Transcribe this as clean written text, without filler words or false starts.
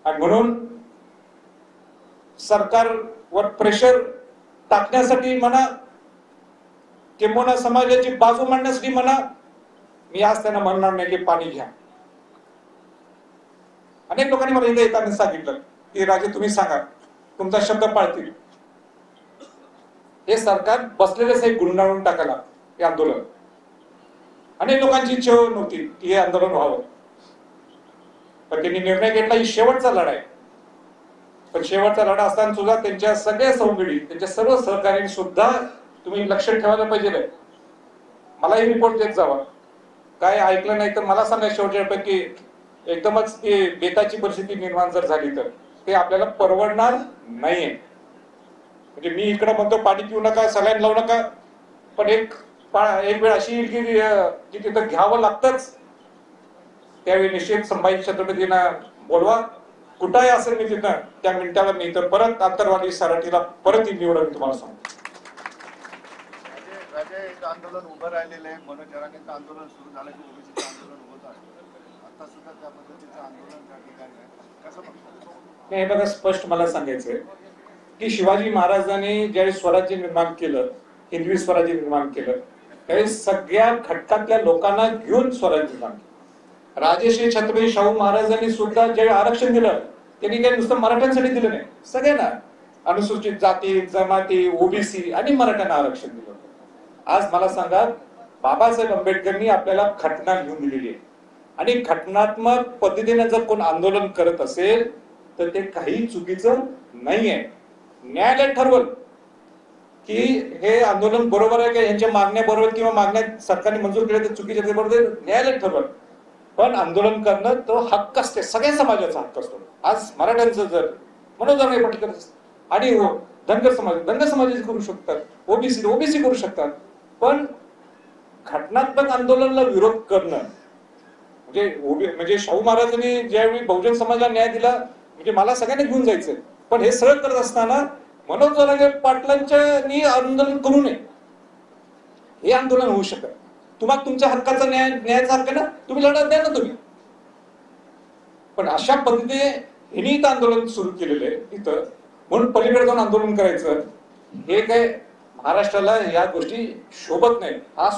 आणि म्हणून सरकारवर प्रेशर टाकण्यासाठी म्हणा, किंबहुना समाजाची बाजू मांडण्यासाठी म्हणा, मी आज त्यांना म्हणणार नाही की पाणी घ्या. अनेक लोकांनी मला इथे येताना सांगितलं की राजे तुम्ही सांगा, तुमचा शब्द पाळतील. हे सरकार बसलेलेच एक गुंडाळून टाकायला हे आंदोलन. अनेक लोकांची इच्छा नव्हती की हे आंदोलन व्हावं, पण त्यांनी निर्णय घेतला ही शेवटचा लढा आहे. पण शेवटचा लढा असताना सुद्धा त्यांच्या सगळ्या सवंगडी, त्यांच्या सर्व सहकार्यांनी सुद्धा तुम्ही लक्ष ठेवायला पाहिजे. मलाही रिपोर्ट देत जावा. काय ऐकलं नाही तर मला सांगा शेवटच्या पैकी एकदमच ते बेताची परिस्थिती निर्माण जर झाली तर ते आपल्याला परवडणार नाहीये. म्हणजे मी इकडे म्हणतो पाणी पिऊ नका, सलाईन लावू नका, पण एक वेळ अशी येईल की तिथं घ्यावं लागतंच. त्यावेळी निश्चित संभाजी छत्रपतींना बोलवा, कुठंही असेल मी तिथं त्या मिनिटाला मी तर परत आंतरवादी सराठीला परत निवडून मी तुम्हाला सांगतो. एक आंदोलन उभं राहिलेलं आहे, मनोज जरांगेंचं आंदोलन सुरू झालं की ओबीसीचं आंदोलन होत आहे. आता सुद्धा त्या पद्धतीचं आंदोलन त्या ठिकाणी आहे. कसं बघतो? हे बघा, स्पष्ट मला सांगायचंय की शिवाजी महाराजांनी ज्यावेळी स्वराज्य निर्माण केलं, हिंदवी स्वराज्य निर्माण केलं, त्यावेळी सगळ्या घटकातल्या लोकांना घेऊन स्वराज्य निर्माण केलं. राजश्री छत्रपती शाहू महाराजांनी सुद्धा ज्यावेळी आरक्षण दिलं, त्यांनी काही नुसतं मराठ्यांसाठी दिलं नाही, सगळ्यांना, अनुसूचित जाती, जमाती, ओबीसी आणि मराठ्यांना आरक्षण दिलं. आज मला सांगा, बाबासाहेब आंबेडकरांनी आपल्याला घटना लिहून दिलेली आहे आणि घटनात्मक पद्धतीने जर कोण आंदोलन करत असेल तर ते काही चुकीचं नाहीये. न्यायालय ठरवल की हे आंदोलन बरोबर आहे का, यांच्या मागण्या बरोबर किंवा मागण्या सरकारने मंजूर केल्या तर चुकीच्या ते बरोबर, न्यायालय ठरवल. पण आंदोलन करणं तो हक्क असते, सगळ्या समाजाचा हक्क असतो. आज मराठ्यांचं जर मनोज जरांगे पाटील आणि धनगर समाजाचे करू शकतात, ओबीसी करू शकतात, पण घटनात्मक आंदोलनाला विरोध करणं म्हणजे शाहू महाराजांनी ज्यावेळी बहुजन समाजाला न्याय दिला म्हणजे मला सगळ्यांनी घेऊन जायचंय, पण हे सगळं करत असताना मनोज जरांगे पाटलांच्या आंदोलन करू नये, हे आंदोलन होऊ शकत. तुम्हाला तुमच्या हक्काचा न्यायाचा हक्क ना, तुम्ही लढा द्या ना तुम्ही. पण अशा पद्धतीने यांनी इथं आंदोलन सुरू केलेलं आहे इथं, म्हणून पलीकडे जाऊन आंदोलन करायचं हे काय महाराष्ट्राला या गोष्टी शोभत नाही. हा